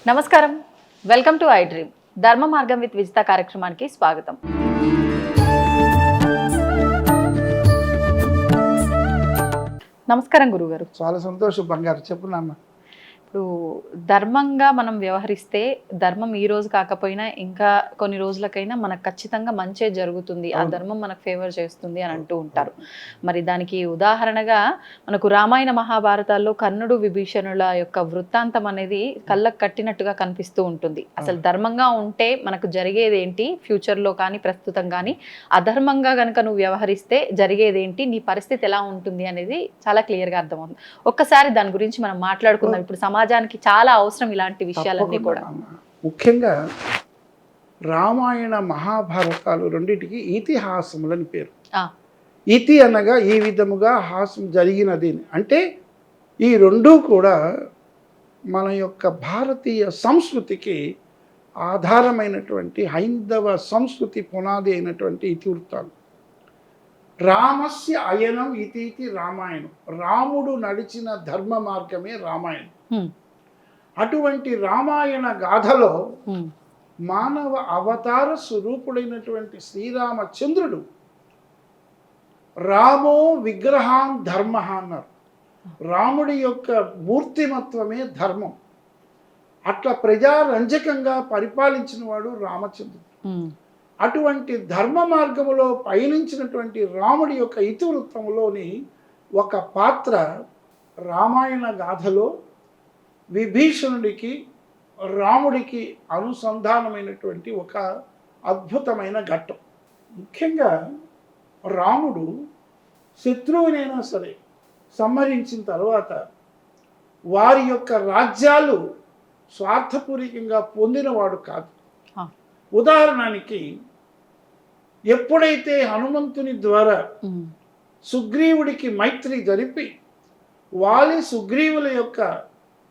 నమస్కారం, welcome to I dream. ధర్మ మార్గం విత్ విజిత కార్యక్రమానికి స్వాగతం. నమస్కారం గురుగారు. చాలా సంతోషం బంగారు, చెప్పునమ్మా. ఇప్పుడు ధర్మంగా మనం వ్యవహరిస్తే ధర్మం ఈ రోజు కాకపోయినా ఇంకా కొన్ని రోజులకైనా మనకు ఖచ్చితంగా మంచే జరుగుతుంది, ఆ ధర్మం మనకు ఫేవర్ చేస్తుంది అని అంటూ ఉంటారు. మరి దానికి ఉదాహరణగా మనకు రామాయణ మహాభారతాల్లో కర్ణుడు విభీషణుల యొక్క వృత్తాంతం అనేది కళ్ళకు కట్టినట్టుగా కనిపిస్తూ ఉంటుంది. అసలు ధర్మంగా ఉంటే మనకు జరిగేది ఏంటి, ఫ్యూచర్లో కానీ ప్రస్తుతం కానీ అధర్మంగా కనుక నువ్వు వ్యవహరిస్తే జరిగేదేంటి, నీ పరిస్థితి ఎలా ఉంటుంది అనేది చాలా క్లియర్గా అర్థమవుతుంది. ఒక్కసారి దాని గురించి మనం మాట్లాడుకుందాం. ఇప్పుడు సమాజానికి చాలా అవసరం ఇలాంటి విషయాలన్నీ కూడా. ముఖ్యంగా రామాయణ మహాభారతాలు రెండింటికి ఇతిహాసములని పేరు. ఇతి అనగా ఈ విధముగా హాసం జరిగినది అంటే ఈ రెండూ కూడా మన యొక్క భారతీయ సంస్కృతికి ఆధారమైనటువంటి హైందవ సంస్కృతి పునాది అయినటువంటి ఇతివృత్తాలు. రామస్య అయనం ఇతి రామాయణం. రాముడు నడిచిన ధర్మ మార్గమే రామాయణం. అటువంటి రామాయణ గాథలో మానవ అవతార స్వరూపుడైనటువంటి శ్రీరామచంద్రుడు రామో విగ్రహాన్ ధర్మ అన్నారు. రాముడి యొక్క మూర్తిమత్వమే ధర్మం. అట్లా ప్రజారంజకంగా పరిపాలించిన వాడు రామచంద్రుడు. అటువంటి ధర్మ మార్గములో పయనించినటువంటి రాముడి యొక్క ఇతివృత్తంలోని ఒక పాత్ర రామాయణ గాథలో విభీషణుడికి రాముడికి అనుసంధానమైనటువంటి ఒక అద్భుతమైన ఘట్టం. ముఖ్యంగా రాముడు శత్రువునైనా సరే సంహరించిన తర్వాత వారి యొక్క రాజ్యాలు స్వార్థపూరికంగా పొందినవాడు కాదు. ఉదాహరణకి ఎప్పుడైతే హనుమంతుని ద్వారా సుగ్రీవుడికి మైత్రి జరిపి వాలి సుగ్రీవుల యొక్క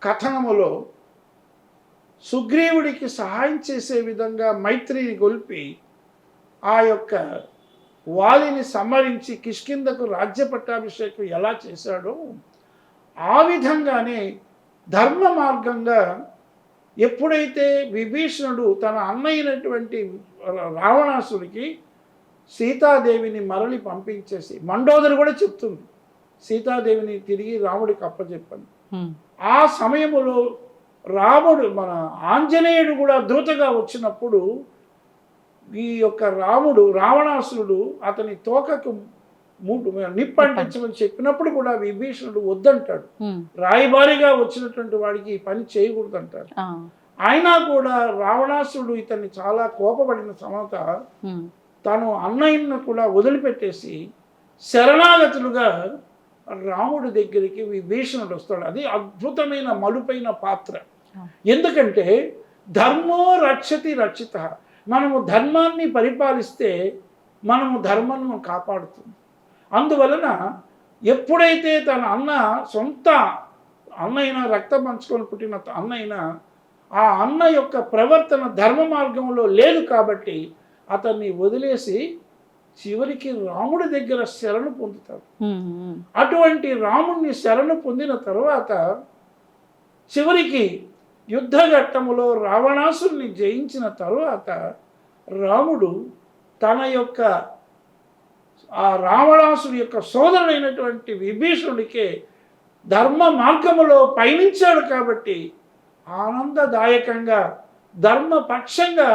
కథనములో సుగ్రీవుడికి సహాయం చేసే విధంగా మైత్రిని గొల్పి ఆ యొక్క వాలిని సంహరించి కిష్కిందకు రాజ్య పట్టాభిషేకం ఎలా చేశాడో ఆ విధంగానే ధర్మ మార్గంగా ఎప్పుడైతే విభీషణుడు తన అన్నయ్యైనటువంటి రావణాసుడికి సీతాదేవిని మరలి పంపించేసి, మండోదరి కూడా చెప్తుంది సీతాదేవిని తిరిగి రాముడికి అప్పచెప్పని, ఆ సమయంలో రాముడు మన ఆంజనేయుడు కూడా దూతగా వచ్చినప్పుడు ఈ యొక్క రావణాసురుడు అతని తోకకు నిప్పంటించమని చెప్పినప్పుడు కూడా విభీషణుడు వద్దంటాడు. రాయబారిగా వచ్చినటువంటి వాడికి ఈ పని చేయకూడదు అంటాడు. అయినా కూడా రావణాసురుడు ఇతన్ని చాలా కోపపడిన సమత తను అన్నయ్యను కూడా వదిలిపెట్టేసి శరణాగతులుగా రాముడి దగ్గరికి విభీషణుడు వస్తాడు. అది అద్భుతమైన మలుపైన పాత్ర. ఎందుకంటే ధర్మో రక్షతి రక్షిత. మనము ధర్మాన్ని పరిపాలిస్తే మనము ధర్మాన్ని కాపాడుతుంది. అందువలన ఎప్పుడైతే తన సొంత అన్నైనా రక్తం పంచుకొని పుట్టిన అన్నైనా ఆ అన్న యొక్క ప్రవర్తన ధర్మ మార్గంలో లేదు కాబట్టి అతన్ని వదిలేసి చివరికి రాముడి దగ్గర శరణు పొందుతాడు. అటువంటి రాముడిని శరణు పొందిన తర్వాత చివరికి యుద్ధఘట్టములో రావణాసుని జయించిన తరువాత రాముడు తన యొక్క ఆ రావణాసుడి యొక్క సోదరుడైనటువంటి విభీషణుడికే ధర్మ మార్గములో పయనించాడు కాబట్టి ఆనందదాయకంగా ధర్మపక్షంగా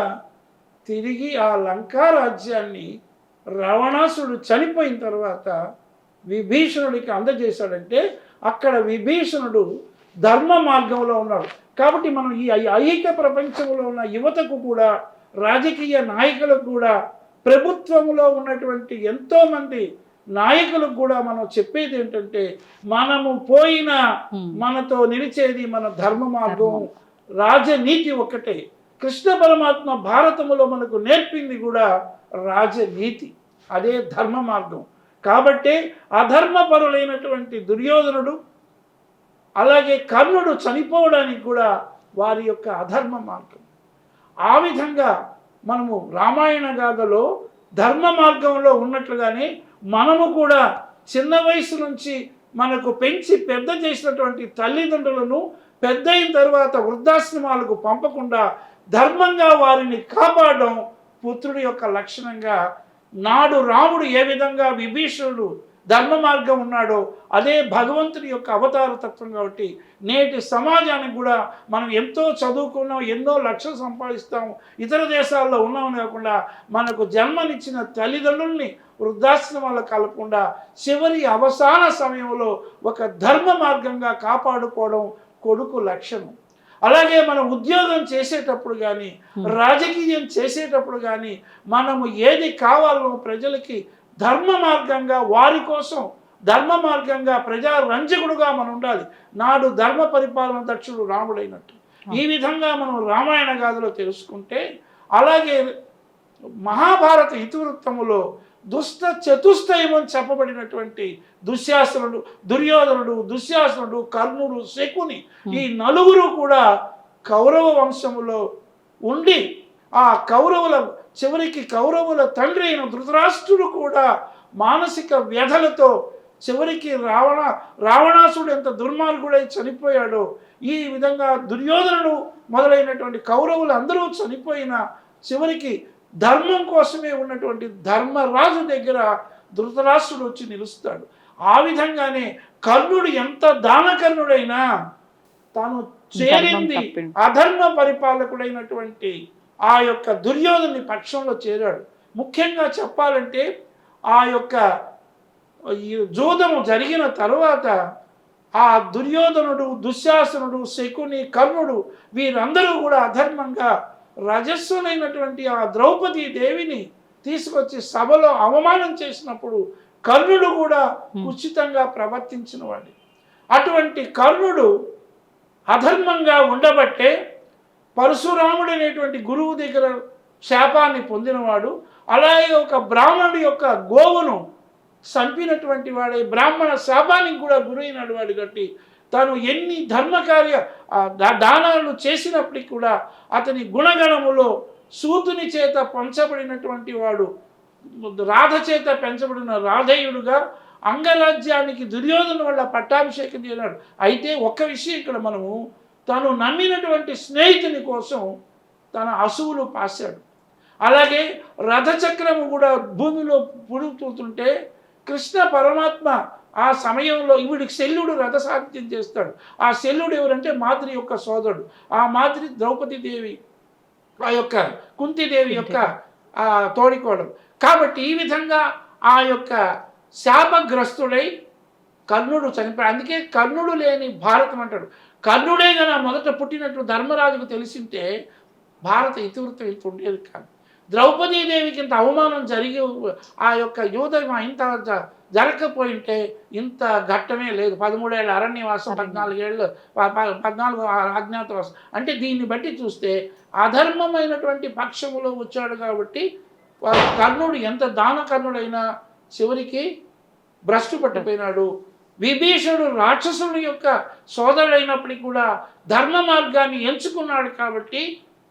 తిరిగి ఆ లంకా రాజ్యాన్ని రావణాసుడు చనిపోయిన తర్వాత విభీషణుడికి అందజేశాడంటే అక్కడ విభీషణుడు ధర్మ మార్గంలో ఉన్నాడు. కాబట్టి మనం ఈ ఐహిక ప్రపంచంలో ఉన్న యువతకు కూడా, రాజకీయ నాయకులకు కూడా, ప్రభుత్వంలో ఉన్నటువంటి ఎంతోమంది నాయకులకు కూడా మనం చెప్పేది ఏంటంటే మనము పోయిన మనతో నిలిచేది మన ధర్మ మార్గం, రాజనీతి ఒక్కటే. కృష్ణ పరమాత్మ భారతములో మనకు నేర్పింది కూడా రాజనీతి, అదే ధర్మ మార్గం. కాబట్టి అధర్మపరులైనటువంటి దుర్యోధనుడు అలాగే కర్ణుడు చనిపోవడానికి కూడా వారి యొక్క అధర్మ మార్గం. ఆ విధంగా మనము రామాయణ గాథలో ధర్మ మార్గంలో ఉన్నట్లుగానే మనము కూడా చిన్న వయసు నుంచి మనకు పెంచి పెద్ద చేసినటువంటి తల్లిదండ్రులను పెద్ద అయిన తర్వాత వృద్ధాశ్రమాలకు పంపకుండా ధర్మంగా వారిని కాపాడడం పుత్రుడి యొక్క లక్షణంగా నాడు రాముడు ఏ విధంగా విభీషణుడు ధర్మ మార్గం ఉన్నాడో అదే భగవంతుడి యొక్క అవతార తత్వం. కాబట్టి నేటి సమాజానికి కూడా మనం ఎంతో చదువుకున్నాం, ఎన్నో లక్షలు సంపాదిస్తాం, ఇతర దేశాల్లో ఉన్నామని కాకుండా మనకు జన్మనిచ్చిన తల్లిదండ్రుల్ని వృద్ధాశ్రమాలు కలపకుండా చివరి అవసాన సమయంలో ఒక ధర్మ మార్గంగా కాపాడుకోవడం కొడుకు లక్షణం. అలాగే మనం ఉద్యోగం చేసేటప్పుడు కానీ రాజకీయం చేసేటప్పుడు కానీ మనము ఏది కావాలో ప్రజలకి ధర్మ మార్గంగా వారి కోసం ధర్మ మార్గంగా ప్రజా రంజకుడుగా మనం ఉండాలి. నాడు ధర్మ పరిపాలన దక్షుడు రాముడైనట్టు ఈ విధంగా మనం రామాయణ గాథలో తెలుసుకుంటే, అలాగే మహాభారత ఇతివృత్తములో దుష్ట చతుష్టయం అని చెప్పబడినటువంటి దుశ్శాసనుడు, దుర్యోధనుడు, దుశ్శాసనుడు, కర్ణుడు, శకుని ఈ నలుగురు కూడా కౌరవ వంశములో ఉండి ఆ కౌరవుల చివరికి కౌరవుల తండ్రి అయిన ధృతరాష్ట్రుడు కూడా మానసిక వ్యధలతో చివరికి రావణాసుడు ఎంత దుర్మార్గుడై చనిపోయాడో ఈ విధంగా దుర్యోధనుడు మొదలైనటువంటి కౌరవులు అందరూ చనిపోయిన చివరికి ధర్మం కోసమే ఉన్నటువంటి ధర్మరాజు దగ్గర ధృతరాష్ట్రుడు వచ్చి నిలుస్తాడు. ఆ విధంగానే కర్ణుడు ఎంత దానకర్ణుడైనా తాను చేరింది అధర్మ పరిపాలకుడైనటువంటి ఆ యొక్క దుర్యోధని పక్షంలో చేరాడు. ముఖ్యంగా చెప్పాలంటే ఆ యొక్క జూదము జరిగిన తరువాత ఆ దుర్యోధనుడు, దుశ్శాసనుడు, శకుని, కర్ణుడు వీరందరూ కూడా అధర్మంగా రజస్సులైనటువంటి ఆ ద్రౌపదీ దేవిని తీసుకొచ్చి సభలో అవమానం చేసినప్పుడు కర్ణుడు కూడా ఉచితంగా ప్రవర్తించిన వాడు. అటువంటి కర్ణుడు అధర్మంగా ఉండబట్టే పరశురాముడు అనేటువంటి గురువు దగ్గర శాపాన్ని పొందినవాడు. అలాగే ఒక బ్రాహ్మణుడి యొక్క గోవును చంపినటువంటి వాడే బ్రాహ్మణ శాపానికి కూడా గురైనాడు వాడు. గట్టి తాను ఎన్ని ధర్మకార్య దానాలు చేసినప్పటికీ కూడా అతని గుణగణములో సూతుని చేత పంచబడినటువంటి వాడు, రాధ చేత పెంచబడిన రాధేయుడుగా అంగరాజ్యానికి దుర్యోధన వల్ల పట్టాభిషేకం చేయనాడు. అయితే ఒక్క విషయం ఇక్కడ మనము, తను నమ్మినటువంటి స్నేహితుని కోసం తన అసువులు పాశాడు. అలాగే రథచక్రము కూడా భూమిలో పుడుతుంటే కృష్ణ పరమాత్మ ఆ సమయంలో ఈవిడికి శల్యుడు రథసారథ్యం చేస్తాడు. ఆ శల్యుడు ఎవరంటే మాద్రి యొక్క సోదరుడు. ఆ మాద్రి ద్రౌపది దేవి ఆ యొక్క కుంతిదేవి యొక్క తోడికోడలు. కాబట్టి ఈ విధంగా ఆ యొక్క శాపగ్రస్తుడై కర్ణుడు చనిపోయాడు. అందుకే కర్ణుడు లేని భారతం అంటాడు. కర్ణుడే గన మొదట పుట్టినట్లు ధర్మరాజుకు తెలిసింటే భారత ఇతివృత్తం ఇంత ఉండేది కాదు. ద్రౌపదీదేవికి ఇంత అవమానం జరిగి ఆ యొక్క యూదం ఇంత జరగకపోయింటే ఇంత ఘట్టమే లేదు. 13 ఏళ్ళ అరణ్యవాసం, 14 ఏళ్ళు 14 అజ్ఞాతవాసం. అంటే దీన్ని బట్టి చూస్తే అధర్మమైనటువంటి పక్షములో వచ్చాడు. కాబట్టి కర్ణుడు ఎంత దానకర్ణుడైనా చివరికి భ్రష్టు పట్టిపోయినాడు. విభీషణుడు రాక్షసుడి యొక్క సోదరుడైనప్పటికీ కూడా ధర్మ మార్గాన్ని ఎంచుకున్నాడు. కాబట్టి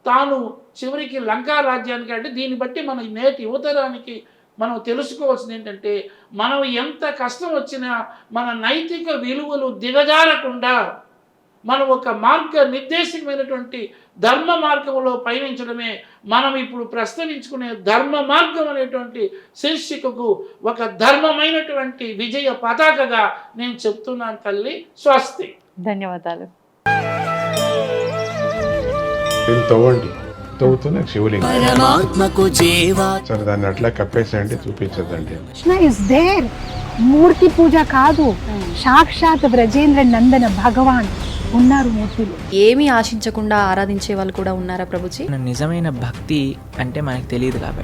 తాను చివరికి లంకా రాజ్యానికి, అంటే దీన్ని బట్టి మన నేటి యువతరానికి మనం తెలుసుకోవాల్సింది ఏంటంటే, మనం ఎంత కష్టం వచ్చినా మన నైతిక విలువలు దిగజారకుండా మనం ఒక నిర్దేశకమైనటువంటి ధర్మ మార్గంలో పయనించడమే మనం ఇప్పుడు ప్రస్తావించుకునే ధర్మ మార్గం అనేటువంటి శీర్షికకు ఒక ధర్మమైనటువంటి విజయ పతాకగా నేను చెప్తున్నాను. తల్లి స్వస్తి. ధన్యవాదాలు. తవ్వండి, తవ్వుతూనే శివలింగం సరే దాన్ని అట్లా కప్పేసేయండి, చూపించదండి. మూర్తి పూజ కాదు, సాక్షాత్ బ్రజేంద్ర నందన భగవాన్ ఉన్నారు మూర్తులు. ఏమీ ఆశించకుండా ఆరాధించే వాళ్ళు కూడా ఉన్నారా ప్రభుజీ? నిజమైన భక్తి అంటే మనకు తెలియదు కాబట్టి